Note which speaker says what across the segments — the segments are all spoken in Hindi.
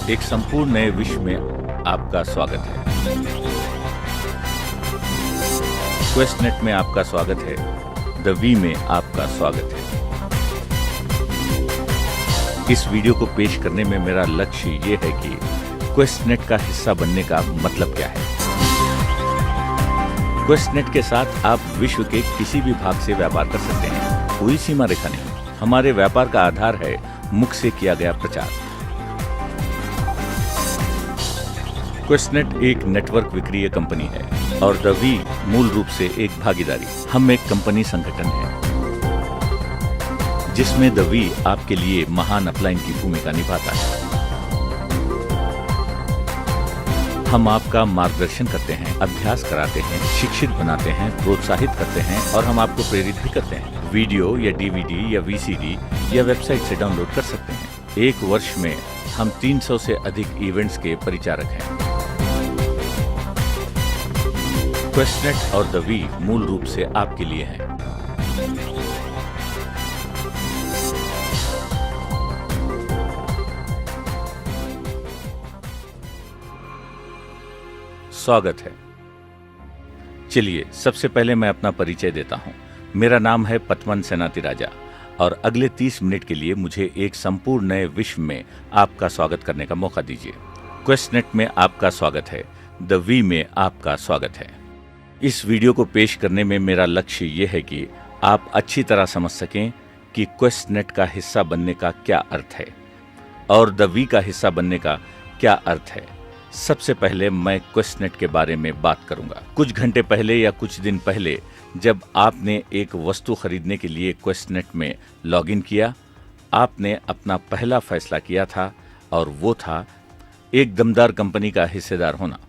Speaker 1: एक संपूर्ण नए विश्व में आपका स्वागत है। क्वेस्टनेट में आपका स्वागत है। द वी में आपका स्वागत है। इस वीडियो को पेश करने में मेरा लक्ष्य ये है कि क्वेस्टनेट का हिस्सा बनने का मतलब क्या है। क्वेस्टनेट के साथ आप विश्व के किसी भी भाग से व्यापार कर सकते हैं, कोई सीमा रेखा नहीं। हमारे व्यापार का आधार है मुख से किया गया प्रचार। क्वेस्टनेट एक नेटवर्क विक्रीय कंपनी है और द वी मूल रूप से एक भागीदारी। हम एक कंपनी संगठन है जिसमें द वी आपके लिए महान अपलाइन की भूमिका निभाता है। हम आपका मार्गदर्शन करते हैं, अभ्यास कराते हैं, शिक्षित बनाते हैं, प्रोत्साहित करते हैं और हम आपको प्रेरित भी करते हैं। वीडियो या डीवीडी या वीसीडी या वेबसाइट से डाउनलोड कर सकते हैं। एक वर्ष में हम 300 से अधिक इवेंट्स के परिचारक हैं। क्वेस्टनेट और द वी मूल रूप से आपके लिए हैं। स्वागत है। चलिए सबसे पहले मैं अपना परिचय देता हूं। मेरा नाम है पतमन सेनातिराजा और अगले 30 मिनट के लिए मुझे एक संपूर्ण नए विश्व में आपका स्वागत करने का मौका दीजिए। क्वेस्टनेट में आपका स्वागत है। द वी में आपका स्वागत है। इस वीडियो को पेश करने में मेरा लक्ष्य ये है कि आप अच्छी तरह समझ सकें कि क्वेस्टनेट का हिस्सा बनने का क्या अर्थ है और द वी का हिस्सा बनने का क्या अर्थ है। सबसे पहले मैं क्वेस्टनेट के बारे में बात करूंगा। कुछ घंटे पहले या कुछ दिन पहले जब आपने एक वस्तु खरीदने के लिए क्वेस्टनेट में लॉगिन किया, आपने अपना पहला फैसला किया था और वो था एक दमदार कंपनी का हिस्सेदार होना,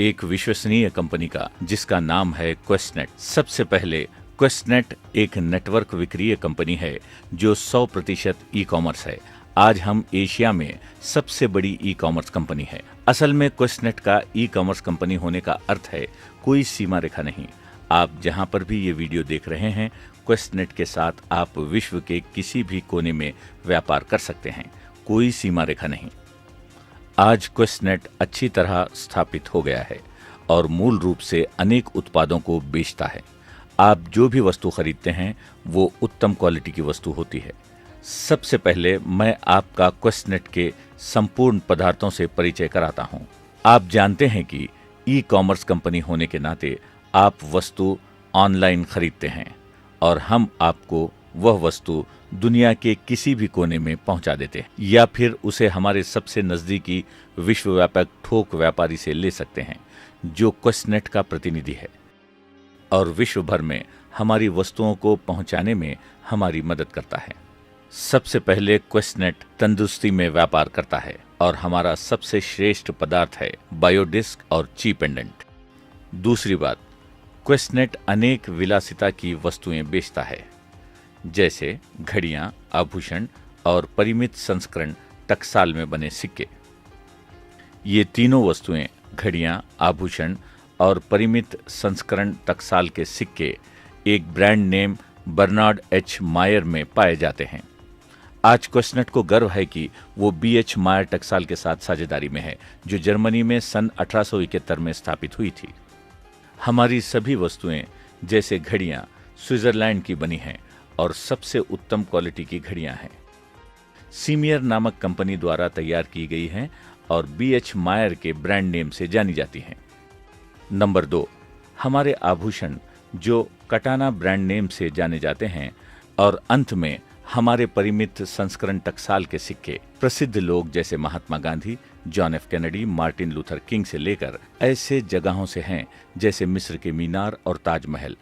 Speaker 1: एक विश्वसनीय कंपनी का जिसका नाम है क्वेस्टनेट। सबसे पहले क्वेस्टनेट एक नेटवर्क विक्रीय कंपनी है जो 100% ई कॉमर्स है। आज हम एशिया में सबसे बड़ी ई कॉमर्स कंपनी है। असल में क्वेस्टनेट का ई कॉमर्स कंपनी होने का अर्थ है कोई सीमा रेखा नहीं। आप जहां पर भी ये वीडियो देख रहे हैं, क्वेस्टनेट के साथ आप विश्व के किसी भी कोने में व्यापार कर सकते हैं, कोई सीमा रेखा नहीं। आज क्वेस्टनेट अच्छी तरह स्थापित हो गया है और मूल रूप से अनेक उत्पादों को बेचता है। आप जो भी वस्तु खरीदते हैं वो उत्तम क्वालिटी की वस्तु होती है। सबसे पहले मैं आपका क्वेस्टनेट के संपूर्ण पदार्थों से परिचय कराता हूं। आप जानते हैं कि ई कॉमर्स कंपनी होने के नाते आप वस्तु ऑनलाइन खरीदते हैं और हम आपको वह वस्तु दुनिया के किसी भी कोने में पहुंचा देते हैं या फिर उसे हमारे सबसे नजदीकी विश्वव्यापक थोक व्यापारी से ले सकते हैं जो क्वेस्टनेट का प्रतिनिधि है और विश्व भर में हमारी वस्तुओं को पहुंचाने में हमारी मदद करता है। सबसे पहले क्वेस्टनेट तंदुरुस्ती में व्यापार करता है और हमारा सबसे श्रेष्ठ पदार्थ है बायोडिस्क और ची पेंडेंट। दूसरी बात, क्वेस्टनेट अनेक विलासिता की वस्तुएं बेचता है जैसे घड़ियां, आभूषण और परिमित संस्करण टकसाल में बने सिक्के। ये तीनों वस्तुएं घड़ियां, आभूषण और परिमित संस्करण टकसाल के सिक्के एक ब्रांड नेम बर्नार्ड एच मायर में पाए जाते हैं। आज क्वेस्टनेट को गर्व है कि वो BH मायर टकसाल के साथ साझेदारी में है जो जर्मनी में सन 1871 में स्थापित हुई थी। हमारी सभी वस्तुएं जैसे घड़ियां स्विट्जरलैंड की बनी हैं और सबसे उत्तम क्वालिटी की घड़ियां हैं। सीमियर नामक कंपनी द्वारा तैयार की गई हैं और BH मायर के ब्रांड नेम से जानी जाती हैं। नंबर 2, हमारे आभूषण जो कटाना ब्रांड नेम से जाने जाते हैं। और अंत में हमारे परिमित संस्करण टकसाल के सिक्के प्रसिद्ध लोग जैसे Mahatma Gandhi, John F Kennedy, Martin Luther King से लेकर ऐसे जगहों से हैं जैसे मिस्र के मीनार और ताजमहल।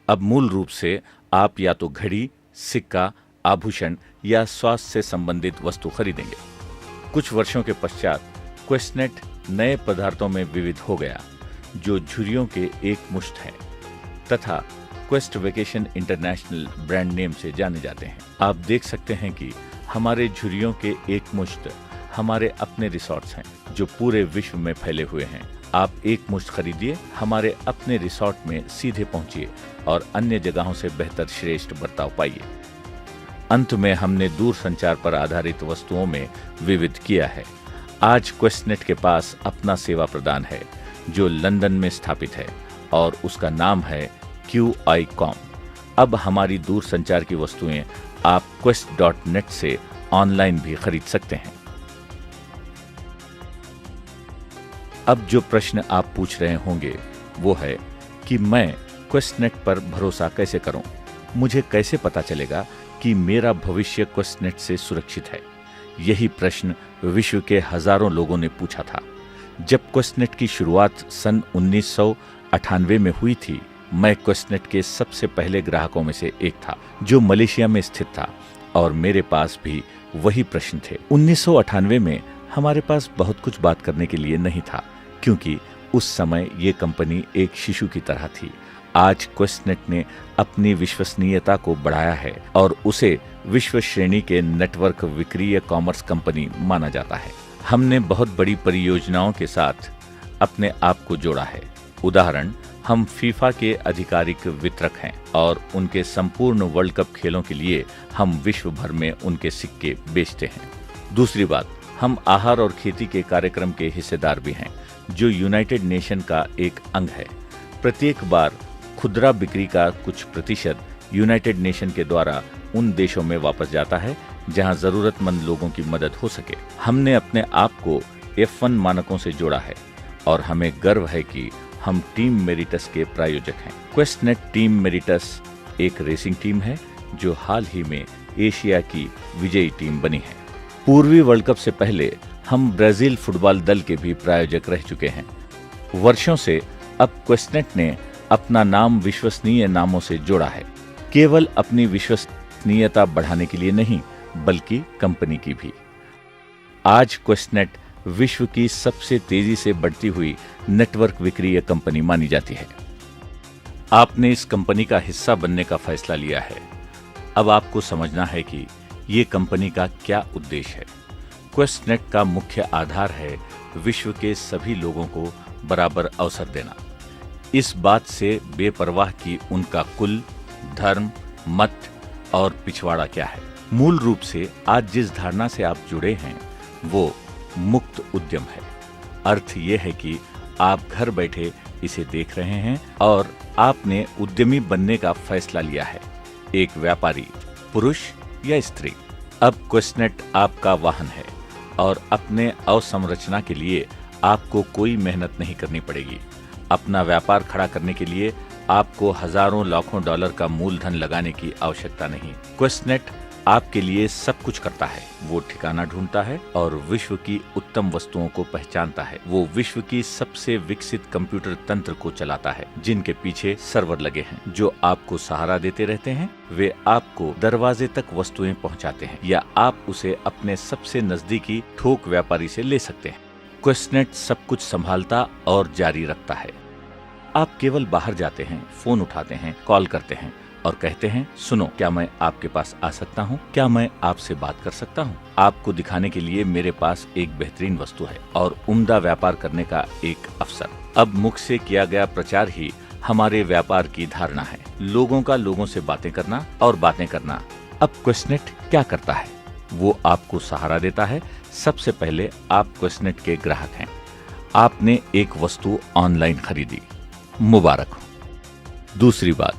Speaker 1: अब मूल रूप से आप या तो घड़ी, सिक्का, आभूषण या स्वास्थ्य से संबंधित वस्तु खरीदेंगे। कुछ वर्षों के पश्चात क्वेस्टनेट नए पदार्थों में विविध हो गया जो झुर्रियों के एक मुश्त हैं तथा quest vacation international brand name से जाने जाते हैं। आप देख सकते हैं कि हमारे झुर्रियों के एक मुश्त हमारे अपने रिसॉर्ट्स हैं जो पूरे विश्व में फैले हुए हैं। आप एक मुश्त खरीदिए, हमारे अपने रिसॉर्ट में सीधे पहुंचिए और अन्य जगहों से बेहतर श्रेष्ठ बर्ताव पाइए। अंत में हमने दूर संचार पर आधारित वस्तुओं में विविध किया है। आज क्वेस्टनेट के पास अपना सेवा प्रदान है जो लंदन में स्थापित है और उसका नाम है QI.com। अब हमारी दूर संचार की वस्तुएं आप quest.net से ऑनलाइन भी खरीद सकते हैं। अब जो प्रश्न आप पूछ रहे होंगे वो है कि मैं क्वेस्टनेट पर भरोसा कैसे करूं? मुझे कैसे पता चलेगा कि मेरा भविष्य क्वेस्टनेट से सुरक्षित है? यही प्रश्न विश्व के हजारों लोगों ने पूछा था। जब क्वेस्टनेट की शुरुआत सन 1998 में हुई थी, मैं क्वेस्टनेट के सबसे पहले ग्राहकों में से एक था जो मलेशिया में स्थित था और मेरे पास भी वही प्रश्न थे। 1998 में हमारे पास बहुत कुछ बात करने के लिए नहीं था क्योंकि उस समय ये कंपनी एक शिशु की तरह थी। आज क्वेस्टनेट ने अपनी विश्वसनीयता को बढ़ाया है और उसे विश्व श्रेणी के नेटवर्क विक्रीय कॉमर्स कंपनी माना जाता है। हमने बहुत बड़ी परियोजनाओं के साथ अपने आप को जोड़ा है। उदाहरण, हम फीफा के आधिकारिक वितरक हैं और उनके संपूर्ण वर्ल्ड कप खेलों के लिए हम विश्व भर में उनके सिक्के बेचते हैं। दूसरी बात, हम आहार और खेती के कार्यक्रम के हिस्सेदार भी हैं जो यूनाइटेड नेशन का एक अंग है। प्रत्येक बार खुदरा बिक्री का कुछ प्रतिशत यूनाइटेड नेशन के द्वारा उन देशों में वापस जाता है जहां जरूरतमंद लोगों की मदद हो सके। हमने अपने आप को F1 मानकों से जोड़ा है और हमें गर्व है कि हम टीम मेरिटस के प्रायोजक हैं। क्वेस्टनेट टीम मेरिटस एक रेसिंग टीम है जो हाल ही में एशिया की विजयी टीम बनी है। पूर्वी वर्ल्ड कप से पहले हम ब्राजील फुटबॉल दल के भी प्रायोजक रह चुके हैं। वर्षों से अब क्वेस्टनेट ने अपना नाम विश्वसनीय नामों से जोड़ा है, केवल अपनी विश्वसनीयता बढ़ाने के लिए नहीं बल्कि कंपनी की भी। आज क्वेस्टनेट विश्व की सबसे तेजी से बढ़ती हुई नेटवर्क विक्रीय कंपनी मानी जाती है। आपने इस कंपनी का हिस्सा बनने का फैसला लिया है। अब आपको समझना है कि ये कंपनी का क्या उद्देश्य है। क्वेस्टनेट का मुख्य आधार है विश्व के सभी लोगों को बराबर अवसर देना, इस बात से बेपरवाह कि उनका कुल, धर्म, मत और पिछवाड़ा क्या है। मूल रूप से आज जिस धारणा से आप जुड़े हैं वो मुक्त उद्यम है। अर्थ ये है कि आप घर बैठे इसे देख रहे हैं और आपने उद्यमी बनने का फैसला लिया है, एक व्यापारी, पुरुष या स्त्री। अब क्वेस्टनेट आपका वाहन है और अपने अवसंरचना के लिए आपको कोई मेहनत नहीं करनी पड़ेगी। अपना व्यापार खड़ा करने के लिए आपको हजारों लाखों डॉलर का मूलधन लगाने की आवश्यकता नहीं। क्वेस्टनेट आपके लिए सब कुछ करता है। वो ठिकाना ढूंढता है और विश्व की उत्तम वस्तुओं को पहचानता है। वो विश्व की सबसे विकसित कंप्यूटर तंत्र को चलाता है जिनके पीछे सर्वर लगे हैं जो आपको सहारा देते रहते हैं। वे आपको दरवाजे तक वस्तुएं पहुंचाते हैं या आप उसे अपने सबसे नजदीकी थोक व्यापारी से ले सकते हैं। क्वेस्टनेट सब कुछ संभालता और जारी रखता है। आप केवल बाहर जाते हैं, फोन उठाते हैं, कॉल करते हैं और कहते हैं, सुनो, क्या मैं आपके पास आ सकता हूँ? क्या मैं आपसे बात कर सकता हूँ? आपको दिखाने के लिए मेरे पास एक बेहतरीन वस्तु है और उम्दा व्यापार करने का एक अवसर। अब मुख से किया गया प्रचार ही हमारे व्यापार की धारणा है। लोगों का लोगों से बातें करना और बातें करना। अब क्वेस्टनेट क्या करता है? वो आपको सहारा देता है। सबसे पहले आप क्वेस्टनेट के ग्राहक हैं। आपने एक वस्तु ऑनलाइन खरीदी, मुबारक हो। दूसरी बात,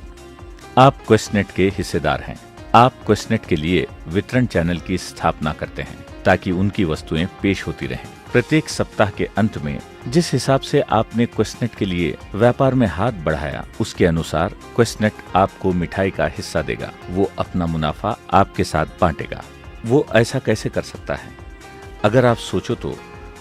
Speaker 1: आप क्वेस्टनेट के हिस्सेदार हैं। आप क्वेस्टनेट के लिए वितरण चैनल की स्थापना करते हैं ताकि उनकी वस्तुएं पेश होती रहें। प्रत्येक सप्ताह के अंत में जिस हिसाब से आपने क्वेस्टनेट के लिए व्यापार में हाथ बढ़ाया उसके अनुसार क्वेस्टनेट आपको मिठाई का हिस्सा देगा। वो अपना मुनाफा आपके साथ बांटेगा। वो ऐसा कैसे कर सकता है? अगर आप सोचो तो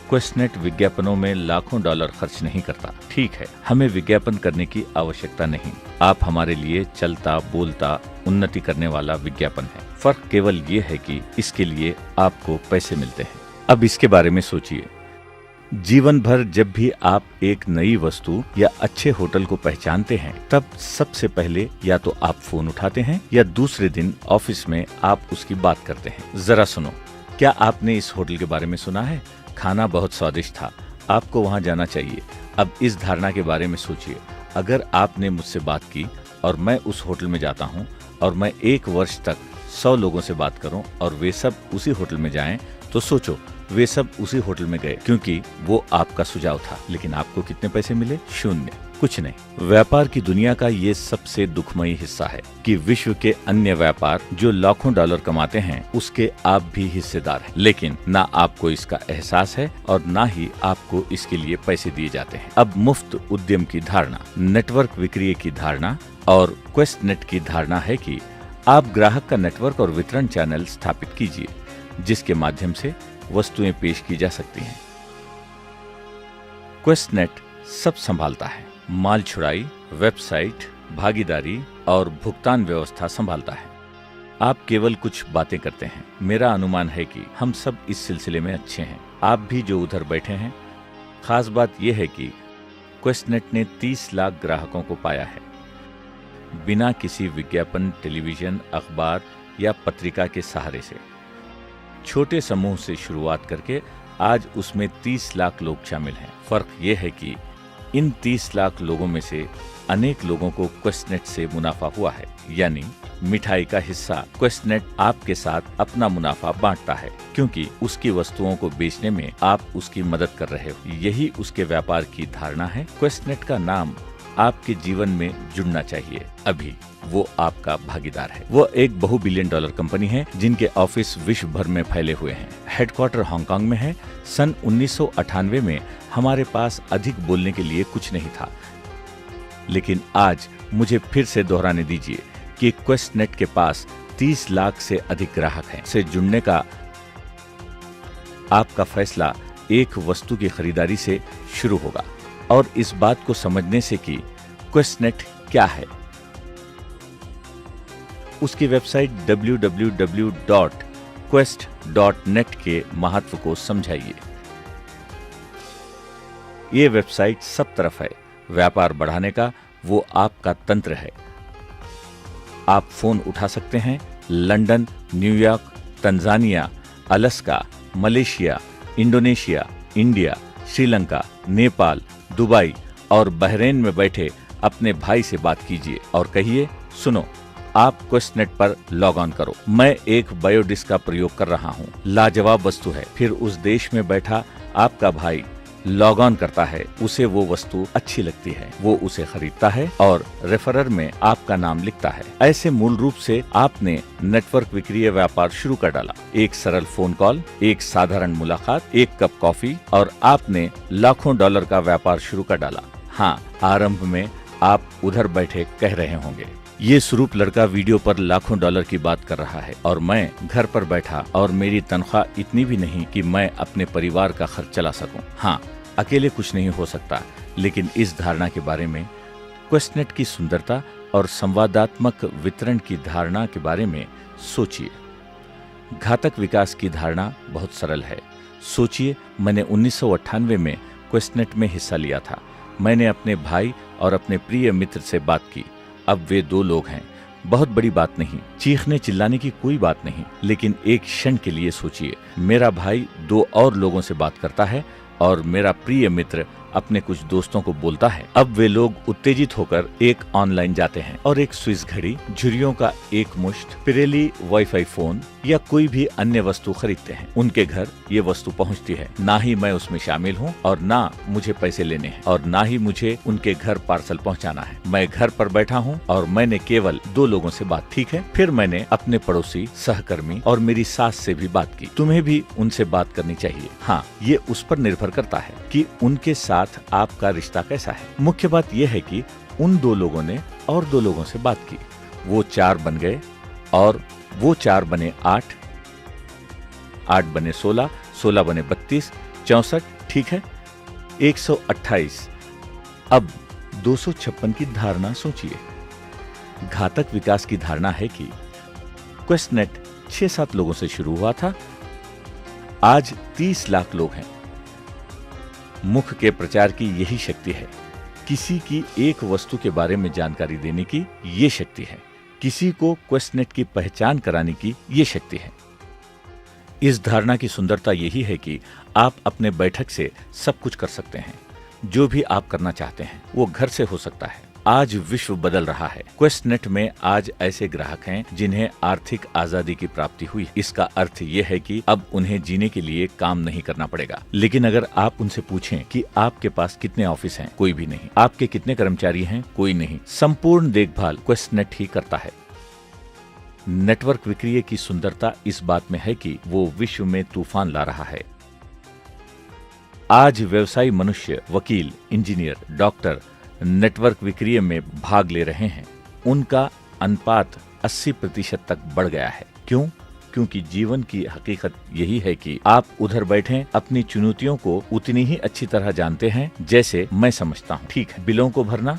Speaker 1: क्वेस्टनेट विज्ञापनों में लाखों डॉलर खर्च नहीं करता। ठीक है, हमें विज्ञापन करने की आवश्यकता नहीं। आप हमारे लिए चलता बोलता उन्नति करने वाला विज्ञापन है। फर्क केवल ये है कि इसके लिए आपको पैसे मिलते हैं। अब इसके बारे में सोचिए। जीवन भर जब भी आप एक नई वस्तु या अच्छे होटल को पहचानते हैं तब सबसे पहले या तो आप फोन उठाते हैं या दूसरे दिन ऑफिस में आप उसकी बात करते हैं। जरा सुनो, क्या आपने इस होटल के बारे में सुना है? खाना बहुत स्वादिष्ट था, आपको वहां जाना चाहिए। अब इस धारणा के बारे में सोचिए। अगर आपने मुझसे बात की और मैं उस होटल में जाता हूं और मैं 1 वर्ष तक 100 लोगों से बात करूं और वे सब उसी होटल में जाएं, तो सोचो वे सब उसी होटल में गए क्योंकि वो आपका सुझाव था। लेकिन आपको कितने पैसे मिले? 0, कुछ नहीं। व्यापार की दुनिया का ये सबसे दुखमयी हिस्सा है कि विश्व के अन्य व्यापार जो लाखों डॉलर कमाते हैं उसके आप भी हिस्सेदार हैं, लेकिन ना आपको इसका एहसास है और ना ही आपको इसके लिए पैसे दिए जाते हैं। अब मुफ्त उद्यम की धारणा, नेटवर्क विक्रय की धारणा और क्वेस्टनेट की धारणा है कि आप ग्राहक का नेटवर्क और वितरण चैनल स्थापित कीजिए जिसके माध्यम से वस्तुएं पेश की जा सकती हैं। क्वेस्टनेट सब संभालता है, माल छुड़ाई, वेबसाइट, भागीदारी और भुगतान व्यवस्था संभालता है। आप केवल कुछ बातें करते हैं। मेरा अनुमान है कि हम सब इस सिलसिले में अच्छे हैं, आप भी जो उधर बैठे हैं। खास बात यह है कि क्वेस्टनेट ने 30 लाख ग्राहकों को पाया है, बिना किसी विज्ञापन, टेलीविजन, अखबार या पत्रिका के सहारे से। छोटे समूह से शुरुआत करके आज उसमें 30 लाख लोग शामिल हैं। फर्क ये है कि इन 30 लाख लोगों में से अनेक लोगों को क्वेस्टनेट से मुनाफा हुआ है, यानी मिठाई का हिस्सा क्वेस्टनेट आपके साथ अपना मुनाफा बांटता है क्योंकि उसकी वस्तुओं को बेचने में आप उसकी मदद कर रहे हो। यही उसके व्यापार की धारणा है। क्वेस्टनेट का नाम आपके जीवन में जुड़ना चाहिए। अभी वो आपका भागीदार है। वो एक बहु-बिलियन डॉलर कंपनी है जिनके ऑफिस विश्व भर में फैले हुए हैं। हेडक्वार्टर हांगकांग में है। सन 1998 में हमारे पास अधिक बोलने के लिए कुछ नहीं था, लेकिन आज मुझे फिर से दोहराने दीजिए कि क्वेस्टनेट के पास 30 लाख से अधिक ग्राहक हैं। से जुड़ने का आपका फैसला एक वस्तु की खरीदारी से शुरू होगा और इस बात को समझने से कि क्वेस्टनेट क्या है। उसकी वेबसाइट www.quest.net के महत्व को समझाइए। ये वेबसाइट सब तरफ है। व्यापार बढ़ाने का वो आपका तंत्र है। आप फोन उठा सकते हैं। London, New York, Tanzania, Alaska, Malaysia, Indonesia, India, Sri Lanka, Nepal, Dubai और बहरीन में बैठे अपने भाई से बात कीजिए और कहिए, सुनो, आप क्वेस्टनेट पर लॉग ऑन करो। मैं एक बायोडिस्क का प्रयोग कर रहा हूँ, लाजवाब वस्तु है। फिर उस देश में बैठा आपका भाई लॉग ऑन करता है, उसे वो वस्तु अच्छी लगती है, वो उसे खरीदता है और रेफरर में आपका नाम लिखता है। ऐसे मूल रूप से आपने नेटवर्क विक्रय व्यापार शुरू कर डाला। एक सरल फोन कॉल, एक साधारण मुलाकात, एक कप कॉफी और आपने लाखों डॉलर का व्यापार शुरू कर डाला। हाँ, आरंभ में आप उधर बैठे कह रहे होंगे, ये स्वरूप लड़का वीडियो पर लाखों डॉलर की बात कर रहा है और मैं घर पर बैठा और मेरी तनख्वाह इतनी भी नहीं कि मैं अपने परिवार का खर्च चला सकूं। हाँ, अकेले कुछ नहीं हो सकता, लेकिन इस धारणा के बारे में, क्वेस्टनेट की सुंदरता और संवादात्मक वितरण की धारणा के बारे में सोचिए। घातक विकास की धारणा बहुत सरल है। सोचिए, मैंने 1998 में क्वेस्टनेट में हिस्सा लिया था। मैंने अपने भाई और अपने प्रिय मित्र से बात की। अब वे 2 लोग हैं। बहुत बड़ी बात नहीं, चीखने चिल्लाने की कोई बात नहीं, लेकिन एक क्षण के लिए सोचिए, मेरा भाई 2 और लोगों से बात करता है और मेरा प्रिय मित्र अपने कुछ दोस्तों को बोलता है। अब वे लोग उत्तेजित होकर एक ऑनलाइन जाते हैं और एक स्विस घड़ी, झुर्रियों का एक मुश्त, पिरेली वाईफाई फोन या कोई भी अन्य वस्तु खरीदते हैं। उनके घर ये वस्तु पहुंचती है। ना ही मैं उसमें शामिल हूं और ना मुझे पैसे लेने हैं और ना ही मुझे उनके घर पार्सल पहुंचाना है। मैं घर पर बैठा हूं और मैंने केवल 2 लोगों से बात, ठीक है। फिर मैंने अपने पड़ोसी, सहकर्मी और मेरी सास से भी बात की। तुम्हें भी उनसे बात करनी चाहिए। हाँ, ये उस पर निर्भर करता है कि उनके साथ आपका रिश्ता कैसा है। मुख्य बात यह है कि उन 2 लोगों ने और 2 लोगों से बात की। वो 4 बन गए और वो 4 बने 8, 8 बने 16, 16 बने 32, 64, ठीक है, 128। अब 256 की धारणा सोचिए। घातक विकास की धारणा है कि क्वेस्टनेट 6-7 लोगों से शुरू हुआ था, आज 30 लाख लोग हैं। मुख के प्रचार की यही शक्ति है। किसी की एक वस्तु के बारे में जानकारी देने की ये शक्ति है। किसी को क्वेस्टनेट की पहचान कराने की ये शक्ति है। इस धारणा की सुंदरता यही है कि आप अपने बैठक से सब कुछ कर सकते हैं। जो भी आप करना चाहते हैं वो घर से हो सकता है। आज विश्व बदल रहा है। क्वेस्टनेट में आज ऐसे ग्राहक हैं जिन्हें आर्थिक आजादी की प्राप्ति हुई। इसका अर्थ ये है कि अब उन्हें जीने के लिए काम नहीं करना पड़ेगा। लेकिन अगर आप उनसे पूछें कि आपके पास कितने ऑफिस हैं, कोई भी नहीं। आपके कितने कर्मचारी हैं, कोई नहीं। संपूर्ण देखभाल क्वेस्टनेट ही करता है। नेटवर्क विक्रीय की सुंदरता इस बात में है कि वो विश्व में तूफान ला रहा है। आज व्यवसायी मनुष्य, वकील, इंजीनियर, डॉक्टर नेटवर्क विक्रीय में भाग ले रहे हैं। उनका अनुपात 80% तक बढ़ गया है। क्यों? क्योंकि जीवन की हकीकत यही है कि आप उधर बैठे अपनी चुनौतियों को उतनी ही अच्छी तरह जानते हैं जैसे मैं समझता हूँ। ठीक है, बिलों को भरना,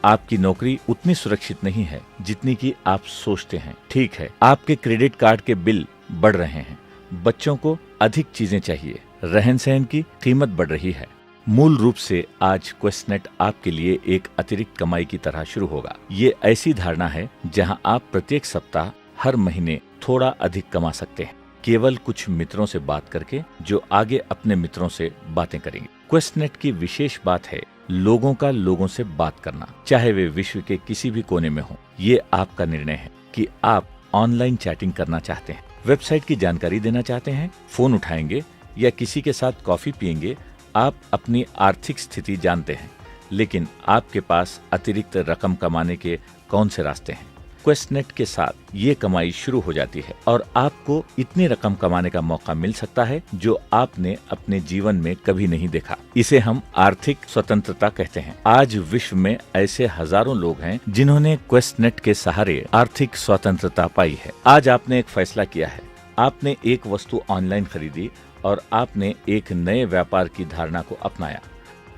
Speaker 1: आपकी नौकरी उतनी सुरक्षित नहीं है जितनी कि आप सोचते हैं। ठीक है, आपके क्रेडिट कार्ड के बिल बढ़ रहे हैं। बच्चों को अधिक चीजें चाहिए। रहन सहन की कीमत बढ़ रही है। मूल रूप से आज क्वेस्टनेट आपके लिए एक अतिरिक्त कमाई की तरह शुरू होगा। ये ऐसी धारणा है जहां आप प्रत्येक सप्ताह, हर महीने थोड़ा अधिक कमा सकते हैं, केवल कुछ मित्रों से बात करके जो आगे अपने मित्रों से बातें करेंगे। क्वेस्टनेट की विशेष बात है लोगों का लोगों से बात करना, चाहे वे विश्व के किसी भी कोने में हो। ये आपका निर्णय है कि आप ऑनलाइन चैटिंग करना चाहते हैं, वेबसाइट की जानकारी देना चाहते हैं, फोन उठाएंगे या किसी के साथ कॉफी पिएंगे। आप अपनी आर्थिक स्थिति जानते हैं, लेकिन आपके पास अतिरिक्त रकम कमाने के कौन से रास्ते हैं? क्वेस्टनेट के साथ ये कमाई शुरू हो जाती है और आपको इतनी रकम कमाने का मौका मिल सकता है जो आपने अपने जीवन में कभी नहीं देखा। इसे हम आर्थिक स्वतंत्रता कहते हैं। आज विश्व में ऐसे हजारों लोग हैं जिन्होंने क्वेस्टनेट के सहारे आर्थिक स्वतंत्रता पाई है। आज आपने एक फैसला किया है। आपने एक वस्तु ऑनलाइन खरीदी और आपने एक नए व्यापार की धारणा को अपनाया।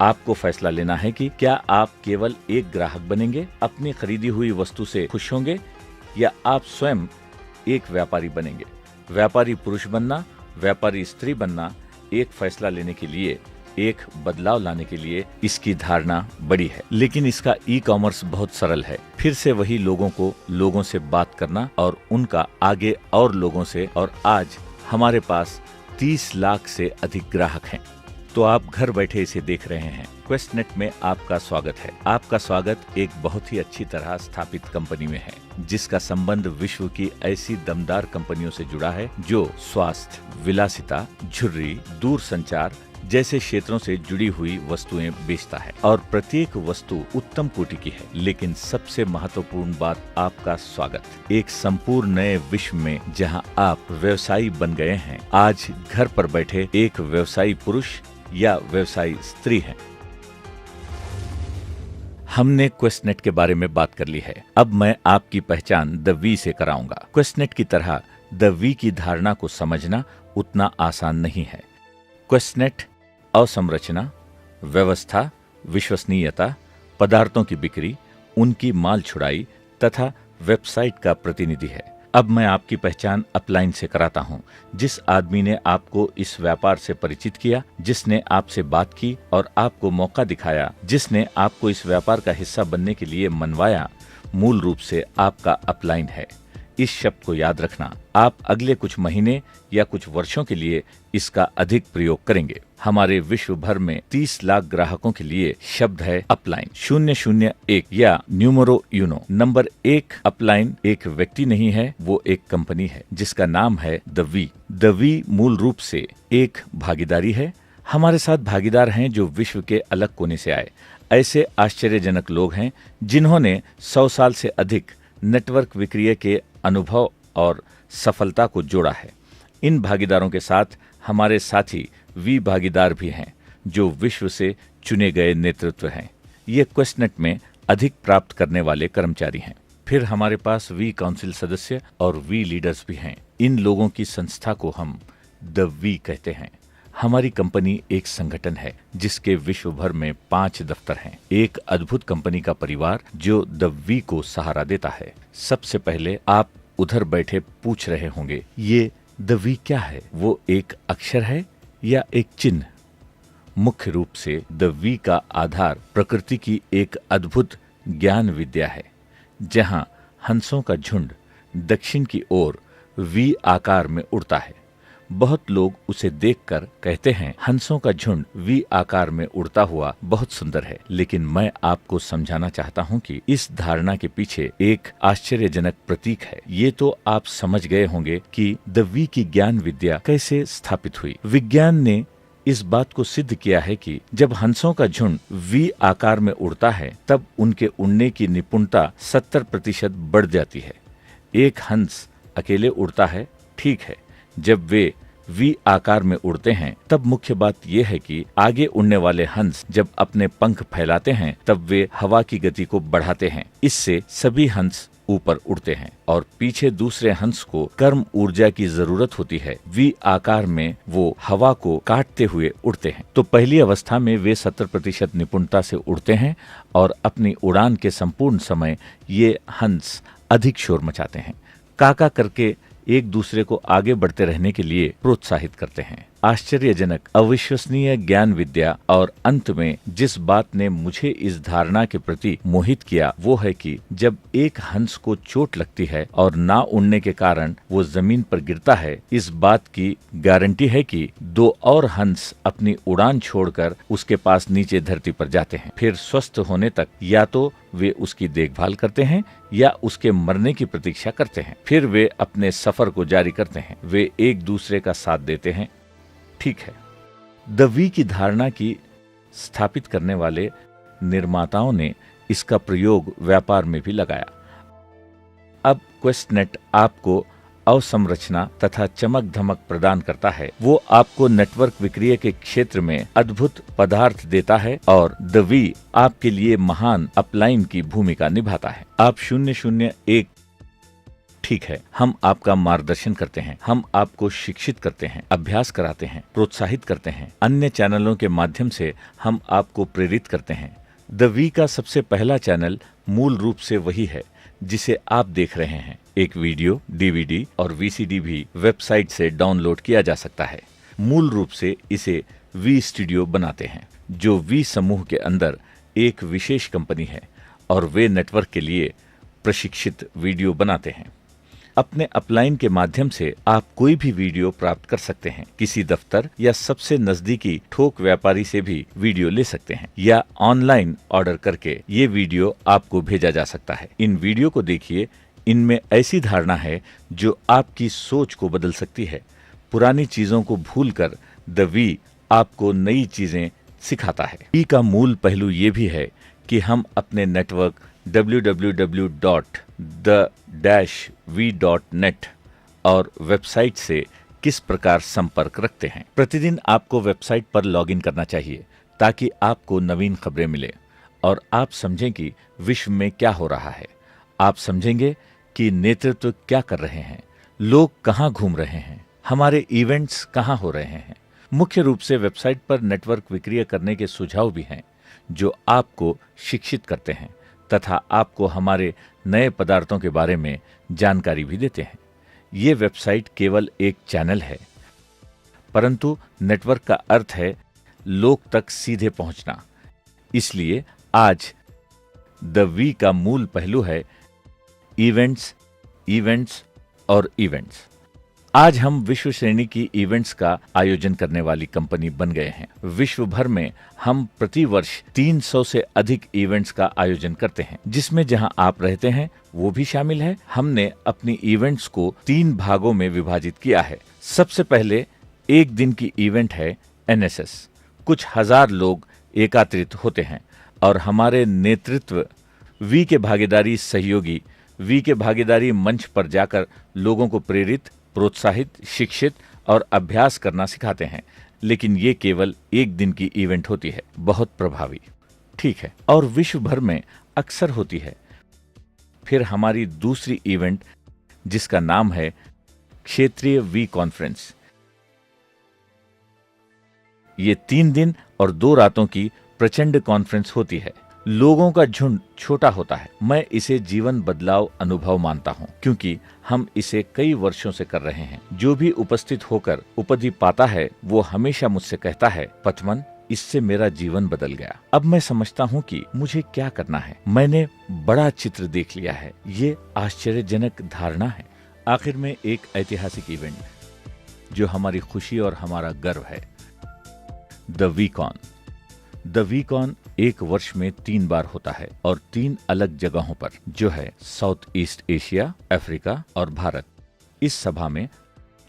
Speaker 1: आपको फैसला लेना है कि क्या आप केवल एक ग्राहक बनेंगे, अपनी खरीदी हुई वस्तु से खुश होंगे, या आप स्वयं एक व्यापारी बनेंगे। व्यापारी पुरुष बनना, व्यापारी स्त्री बनना, एक फैसला लेने के लिए, एक बदलाव लाने के लिए इसकी धारणा बड़ी है। लेकिन इसका ई कॉमर्स बहुत सरल है। फिर से वही लोगों को लोगों से बात करना और उनका आगे और लोगों से। और आज हमारे पास 30 लाख से अधिक ग्राहक हैं। तो आप घर बैठे इसे देख रहे हैं। क्वेस्टनेट में आपका स्वागत है। आपका स्वागत एक बहुत ही अच्छी तरह स्थापित कंपनी में है, जिसका संबंध विश्व की ऐसी दमदार कंपनियों से जुड़ा है जो स्वास्थ्य, विलासिता, झुर्री, दूर संचार जैसे क्षेत्रों से जुड़ी हुई वस्तुएं बेचता है। और प्रत्येक वस्तु उत्तम कोटि की है। लेकिन सबसे महत्वपूर्ण बात आपका स्वागत एक संपूर्ण नए विश्व में, जहां आप व्यवसायी बन गए हैं। आज घर पर बैठे एक व्यवसायी पुरुष या व्यवसायी स्त्री हैं। हमने क्वेस्टनेट के बारे में बात कर ली है। अब मैं आपकी पहचान द वी से कराऊंगा। क्वेस्टनेट की तरह द वी की धारणा को समझना उतना आसान नहीं है। क्वेस्टनेट अवसंरचना, व्यवस्था, विश्वसनीयता, पदार्थों की बिक्री, उनकी माल छुड़ाई तथा वेबसाइट का प्रतिनिधि है। अब मैं आपकी पहचान अपलाइन से कराता हूँ। जिस आदमी ने आपको इस व्यापार से परिचित किया, जिसने आपसे बात की और आपको मौका दिखाया, जिसने आपको इस व्यापार का हिस्सा बनने के लिए मनवाया, मूल रूप से आपका अपलाइन है। इस शब्द को याद रखना। आप अगले कुछ महीने या कुछ वर्षों के लिए इसका अधिक प्रयोग करेंगे। हमारे विश्व भर में 30 लाख ग्राहकों के लिए शब्द है अपलाइन। 001 या न्यूमरो यूनो। नंबर 1 अपलाइन एक व्यक्ति नहीं है, वो एक कंपनी है जिसका नाम है द वी। द वी मूल रूप से एक भागीदारी है। हमारे साथ भागीदार हैं जो विश्व के अलग कोने से आए। ऐसे आश्चर्यजनक लोग हैं जिन्होंने 100 साल से अधिक नेटवर्क विक्रीय के अनुभव और सफलता को जोड़ा है। इन भागीदारों के साथ हमारे साथी वी भागीदार भी हैं जो विश्व से चुने गए नेतृत्व हैं। ये क्वेस्टनेट में अधिक प्राप्त करने वाले कर्मचारी हैं। फिर हमारे पास वी काउंसिल सदस्य और वी लीडर्स भी हैं। इन लोगों की संस्था को हम द वी कहते हैं। हमारी कंपनी एक संगठन है जिसके विश्व भर में 5 दफ्तर हैं। एक अद्भुत कंपनी का परिवार जो द वी को सहारा देता है। सबसे पहले आप उधर बैठे पूछ रहे होंगे, ये द वी क्या है? वो एक अक्षर है या एक चिन्ह? मुख्य रूप से द वी का आधार प्रकृति की एक अद्भुत ज्ञान विद्या है, जहां हंसों का झुंड दक्षिण की ओर वी आकार में उड़ता है। बहुत लोग उसे देखकर कहते हैं हंसों का झुंड वी आकार में उड़ता हुआ बहुत सुंदर है, लेकिन मैं आपको समझाना चाहता हूँ कि इस धारणा के पीछे एक आश्चर्यजनक प्रतीक है। ये तो आप समझ गए होंगे कि द वी की ज्ञान विद्या कैसे स्थापित हुई। विज्ञान ने इस बात को सिद्ध किया है कि जब हंसों का झुंड वी आकार में उड़ता है तब उनके उड़ने की निपुणता 70% बढ़ जाती है। एक हंस अकेले उड़ता है, ठीक है, जब वे वी आकार में उड़ते हैं तब मुख्य बात यह है कि आगे उड़ने वाले हंस जब अपने पंख फैलाते हैं तब वे हवा की गति को बढ़ाते हैं। इससे सभी हंस ऊपर उड़ते हैं और पीछे दूसरे हंस को कर्म ऊर्जा की जरूरत होती है। वी आकार में वो हवा को काटते हुए उड़ते हैं। तो पहली अवस्था में वे 70% निपुणता से उड़ते हैं और अपनी उड़ान के संपूर्ण समय ये हंस अधिक शोर मचाते हैं, काका करके एक दूसरे को आगे बढ़ते रहने के लिए प्रोत्साहित करते हैं। आश्चर्यजनक, अविश्वसनीय ज्ञान विद्या और अंत में जिस बात ने मुझे इस धारणा के प्रति मोहित किया वो है कि जब एक हंस को चोट लगती है और ना उड़ने के कारण वो जमीन पर गिरता है, इस बात की गारंटी है कि 2 और हंस अपनी उड़ान छोड़कर उसके पास नीचे धरती पर जाते हैं। फिर स्वस्थ होने तक या तो वे उसकी देखभाल करते हैं या उसके मरने की प्रतीक्षा करते हैं। फिर वे अपने सफर को जारी करते हैं। वे एक दूसरे का साथ देते हैं। ठीक है, द वी की धारणा की स्थापित करने वाले निर्माताओं ने इसका प्रयोग व्यापार में भी लगाया। अब क्वेस्टनेट आपको अवसंरचना तथा चमक धमक प्रदान करता है। वो आपको नेटवर्क विक्रिय के क्षेत्र में अद्भुत पदार्थ देता है और द वी आपके लिए महान अपलाइन की भूमिका निभाता है। आप 001 ठीक है, हम आपका मार्गदर्शन करते हैं, हम आपको शिक्षित करते हैं, अभ्यास कराते हैं, प्रोत्साहित करते हैं। अन्य चैनलों के माध्यम से हम आपको प्रेरित करते हैं। द वी का सबसे पहला चैनल मूल रूप से वही है जिसे आप देख रहे हैं। एक वीडियो, डीवीडी और वीसीडी भी वेबसाइट से डाउनलोड किया जा सकता है। मूल रूप से इसे वी स्टूडियो बनाते हैं, जो वी समूह के अंदर एक विशेष कंपनी है और वे नेटवर्क के लिए प्रशिक्षित वीडियो बनाते हैं। अपने अपलाइन के माध्यम से आप कोई भी वीडियो प्राप्त कर सकते हैं। किसी दफ्तर या सबसे नजदीकी थोक व्यापारी से भी वीडियो ले सकते हैं या ऑनलाइन ऑर्डर करके ये वीडियो आपको भेजा जा सकता है। इन वीडियो को देखिए, इनमें ऐसी धारणा है जो आपकी सोच को बदल सकती है। पुरानी चीजों को भूलकर द वी आपको नई चीजें सिखाता है। वी का मूल पहलू ये भी है कि हम अपने नेटवर्क www.the-v.net और वेबसाइट से किस प्रकार संपर्क रखते हैं। प्रतिदिन आपको वेबसाइट पर लॉगिन करना चाहिए ताकि आपको नवीन खबरें मिले और आप समझें कि विश्व में क्या हो रहा है। आप समझेंगे कि नेतृत्व क्या कर रहे हैं, लोग कहाँ घूम रहे हैं, हमारे इवेंट्स कहाँ हो रहे हैं। मुख्य रूप से वेबसाइट पर नेटवर्क विक्रिय करने के सुझाव भी हैं जो आपको शिक्षित करते हैं तथा आपको हमारे नए पदार्थों के बारे में जानकारी भी देते हैं। ये वेबसाइट केवल एक चैनल है, परंतु नेटवर्क का अर्थ है लोग तक सीधे पहुंचना। इसलिए आज द वी का मूल पहलू है इवेंट्स, इवेंट्स और इवेंट्स। आज हम विश्व श्रेणी की इवेंट्स का आयोजन करने वाली कंपनी बन गए हैं। विश्व भर में हम प्रति वर्ष 300 से अधिक इवेंट्स का आयोजन करते हैं, जिसमें जहां आप रहते हैं वो भी शामिल है। हमने अपनी इवेंट्स को 3 भागों में विभाजित किया है। सबसे पहले एक दिन की इवेंट है एनएसएस। कुछ हजार लोग एकत्रित होते हैं और हमारे नेतृत्व वी के भागीदारी सहयोगी वी के भागीदारी मंच पर जाकर लोगों को प्रेरित, प्रोत्साहित, शिक्षित और अभ्यास करना सिखाते हैं। लेकिन ये केवल एक दिन की इवेंट होती है, बहुत प्रभावी, ठीक है, और विश्व भर में अक्सर होती है। फिर हमारी दूसरी इवेंट जिसका नाम है क्षेत्रीय वी कॉन्फ्रेंस। ये 3 दिन और 2 रातों की प्रचंड कॉन्फ्रेंस होती है। लोगों का झुंड छोटा होता है। मैं इसे जीवन बदलाव अनुभव मानता हूँ क्योंकि हम इसे कई वर्षों से कर रहे हैं। जो भी उपस्थित होकर उपाधि पाता है वो हमेशा मुझसे कहता है, पथमन, इससे मेरा जीवन बदल गया। अब मैं समझता हूँ कि मुझे क्या करना है। मैंने बड़ा चित्र देख लिया है। ये आश्चर्यजनक धारणा है। आखिर में एक ऐतिहासिक इवेंट जो हमारी खुशी और हमारा गर्व है। द वीकॉन। द वीकॉन एक वर्ष में 3 बार होता है और 3 अलग जगहों पर, जो है साउथ ईस्ट एशिया, अफ्रीका और भारत। इस सभा में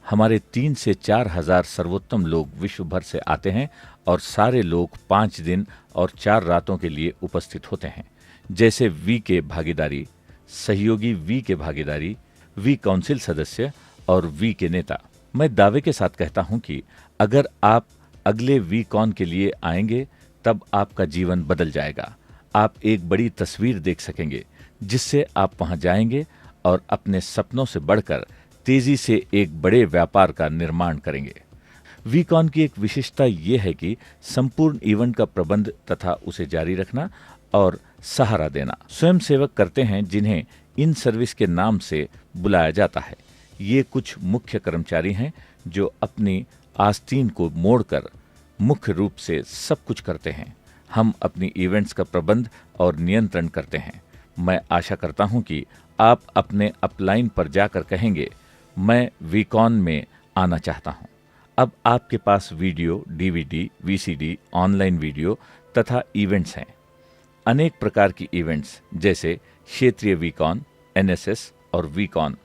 Speaker 1: हमारे 3 से 4 हजार सर्वोत्तम लोग विश्व भर से आते हैं और सारे लोग 5 दिन और 4 रातों के लिए उपस्थित होते हैं। जैसे वी के भागीदारी, सहयोगी वी के भागीदारी, वी काउंसिल सदस्य और वी के नेता। मैं दावे के साथ कहता हूं कि अगर आप अगले वीकॉन के लिए आएंगे तब आपका जीवन बदल जाएगा। आप एक बड़ी तस्वीर देख सकेंगे जिससे आप वहां जाएंगे और अपने सपनों से बढ़कर तेजी से एक बड़े व्यापार का निर्माण करेंगे। वीकॉन की एक विशेषता ये है कि संपूर्ण इवेंट का प्रबंध तथा उसे जारी रखना और सहारा देना स्वयंसेवक करते हैं, जिन्हें इन सर्विस के नाम से बुलाया जाता है। ये कुछ मुख्य कर्मचारी हैं जो अपनी आस्तीन को मोड़कर मुख्य रूप से सब कुछ करते हैं। हम अपनी इवेंट्स का प्रबंध और नियंत्रण करते हैं। मैं आशा करता हूं कि आप अपने अपलाइन पर जाकर कहेंगे, मैं वीकॉन में आना चाहता हूं। अब आपके पास video, DVD, VCD, online video तथा इवेंट्स हैं। अनेक प्रकार की इवेंट्स जैसे क्षेत्रीय वीकॉन, एनएसएस और वीकॉन।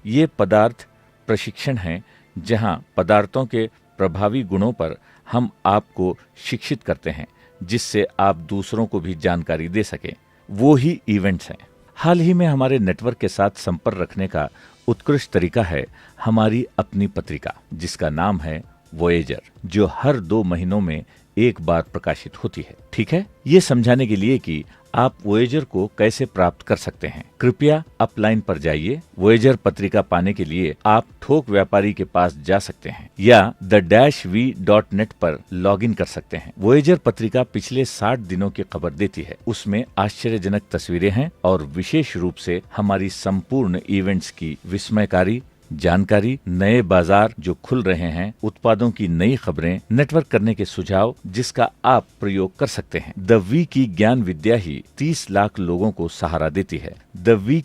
Speaker 1: ये पदार्थ प्रशिक्षण हैं जहां पदार्थों के प्रभावी गुणों पर हम आपको शिक्षित करते हैं, जिससे आप दूसरों को भी जानकारी दे सकें। वो ही इवेंट्स हैं। हाल ही में हमारे नेटवर्क के साथ संपर्क रखने का उत्कृष्ट तरीका है हमारी अपनी पत्रिका, जिसका नाम है वॉयेजर, जो हर 2 महीनों में एक बार प्रकाशित होती है। ठीक है, ये समझाने के लिए कि आप वॉयेजर को कैसे प्राप्त कर सकते हैं, कृपया अपलाइन पर जाइए। वॉयेजर पत्रिका पाने के लिए आप थोक व्यापारी के पास जा सकते हैं या the-v.net पर लॉगिन कर सकते हैं। वॉयेजर पत्रिका पिछले 60 दिनों की खबर देती है। उसमें आश्चर्यजनक तस्वीरें हैं और विशेष रूप से हमारी संपूर्ण इवेंट्स की विस्मयकारी जानकारी, नए बाजार जो खुल रहे हैं, उत्पादों की नई खबरें, नेटवर्क करने के सुझाव जिसका आप प्रयोग कर सकते हैं। द वी की ज्ञान विद्या ही 30 लाख लोगों को सहारा देती है। द वी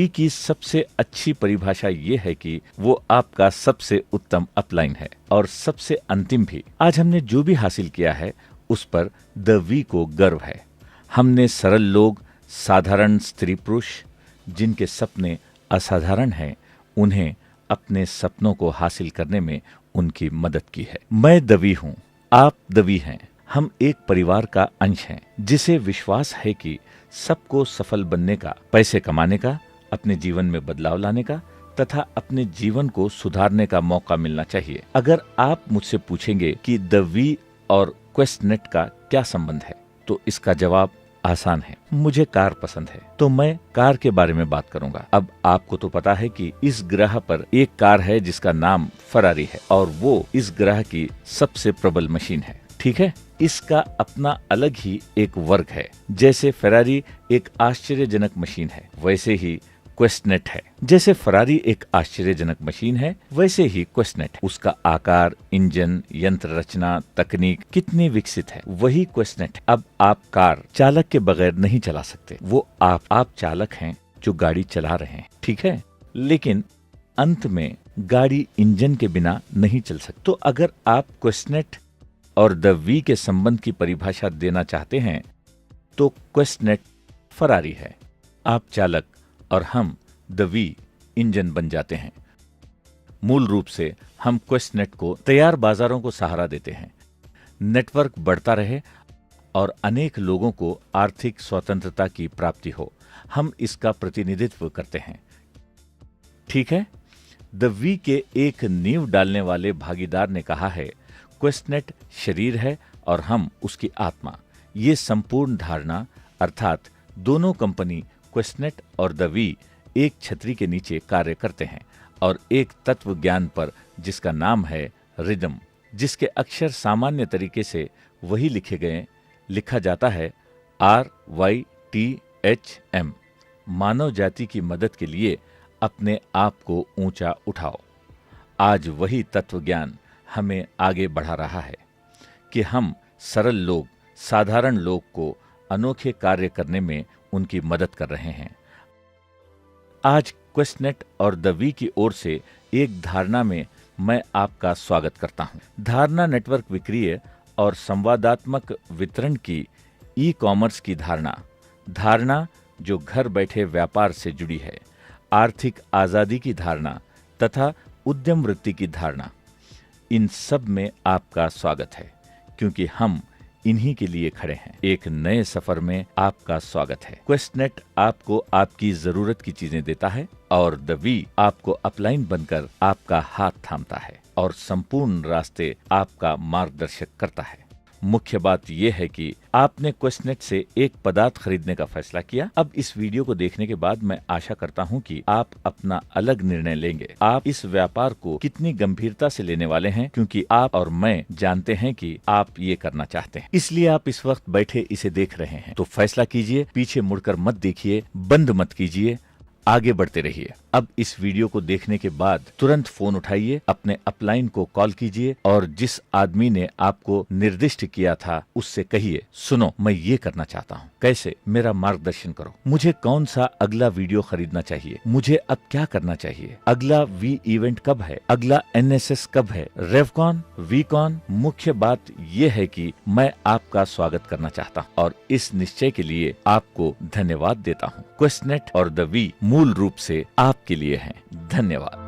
Speaker 1: की सबसे अच्छी परिभाषा ये है कि वो आपका सबसे उत्तम अपलाइन है और सबसे अंतिम भी। आज हमने जो भी हासिल किया है उस पर द वी को गर्व है। हमने सरल लोग, साधारण स्त्री पुरुष जिनके सपने असाधारण है, उन्हें अपने सपनों को हासिल करने में उनकी मदद की है। मैं दवी हूँ, आप दवी हैं। हम एक परिवार का अंश हैं, जिसे विश्वास है कि सबको सफल बनने का, पैसे कमाने का, अपने जीवन में बदलाव लाने का तथा अपने जीवन को सुधारने का मौका मिलना चाहिए। अगर आप मुझसे पूछेंगे कि दवी और क्वेस्टनेट का क्या संबंध है, तो इसका जवाब आसान है। मुझे कार पसंद है, तो मैं कार के बारे में बात करूंगा। अब आपको तो पता है कि इस ग्रह पर एक कार है जिसका नाम फरारी है और वो इस ग्रह की सबसे प्रबल मशीन है। ठीक है, इसका अपना अलग ही एक वर्ग है। जैसे फरारी एक आश्चर्यजनक मशीन है, वैसे ही क्वेस्टनेट है। जैसे फरारी एक आश्चर्यजनक मशीन है, वैसे ही क्वेस्टनेट। उसका आकार, इंजन, यंत्र रचना, तकनीक कितनी विकसित है, वही क्वेस्टनेट। अब आप कार चालक के बगैर नहीं चला सकते। वो आप चालक हैं जो गाड़ी चला रहे हैं, ठीक है, लेकिन अंत में गाड़ी इंजन के बिना नहीं चल सकती। तो अगर आप क्वेस्टनेट और द वी के संबंध की परिभाषा देना चाहते हैं तो क्वेस्टनेट फरारी है, आप चालक और हम द वी इंजन बन जाते हैं। मूल रूप से हम क्वेस्टनेट को तैयार बाजारों को सहारा देते हैं, नेटवर्क बढ़ता रहे और अनेक लोगों को आर्थिक स्वतंत्रता की प्राप्ति हो, हम इसका प्रतिनिधित्व करते हैं। ठीक है, द वी के एक नींव डालने वाले भागीदार ने कहा है, क्वेस्टनेट शरीर है और हम उसकी आत्मा। ये संपूर्ण धारणा अर्थात दोनों कंपनी क्वेस्टनेट और द वी एक छतरी के नीचे कार्य करते हैं और एक तत्व ज्ञान पर जिसका नाम है रिदम, जिसके अक्षर सामान्य तरीके से वही लिखा जाता है RYTHM। मानव जाति की मदद के लिए अपने आप को ऊंचा उठाओ। आज वही तत्व ज्ञान हमें आगे बढ़ा रहा है कि हम सरल लोग, साधारण लोग को अनोखे कार्य करने में उनकी मदद कर रहे हैं। आज क्वेस्टनेट और द वी की ओर से एक धारणा में मैं आपका स्वागत करता हूं। धारणा नेटवर्क विक्रय और संवादात्मक वितरण की ई कॉमर्स की धारणा जो घर बैठे व्यापार से जुड़ी है, आर्थिक आजादी की धारणा तथा उद्यम वृत्ति की धारणा, इन सब में आपका स्वागत है, क्योंकि हम इन्हीं के लिए खड़े हैं। एक नए सफर में आपका स्वागत है। क्वेस्टनेट आपको आपकी जरूरत की चीजें देता है और द वी आपको अपलाइन बनकर आपका हाथ थामता है और संपूर्ण रास्ते आपका मार्गदर्शक करता है। मुख्य बात यह है कि आपने क्वेस्टनेट से एक पदार्थ खरीदने का फैसला किया। अब इस वीडियो को देखने के बाद मैं आशा करता हूं कि आप अपना अलग निर्णय लेंगे। आप इस व्यापार को कितनी गंभीरता से लेने वाले हैं, क्योंकि आप और मैं जानते हैं कि आप ये करना चाहते हैं। इसलिए आप इस वक्त बैठे इसे देख रहे हैं। तो फैसला कीजिए, पीछे मुड़कर मत देखिए, बंद मत कीजिए, आगे बढ़ते रहिए। अब इस वीडियो को देखने के बाद तुरंत फोन उठाइए, अपने अपलाइन को कॉल कीजिए और जिस आदमी ने आपको निर्दिष्ट किया था उससे कहिए, सुनो मैं ये करना चाहता हूँ, कैसे, मेरा मार्गदर्शन करो। मुझे कौन सा अगला वीडियो खरीदना चाहिए, मुझे अब क्या करना चाहिए, अगला वी इवेंट कब है, अगला NSS कब है, रेवकॉन, वीकॉन। मुख्य बात यह है कि मैं आपका स्वागत करना चाहता हूँ और इस निश्चय के लिए आपको धन्यवाद देता हूँ। क्वेस्टनेट और द वी मूल रूप से आपके लिए हैं। धन्यवाद।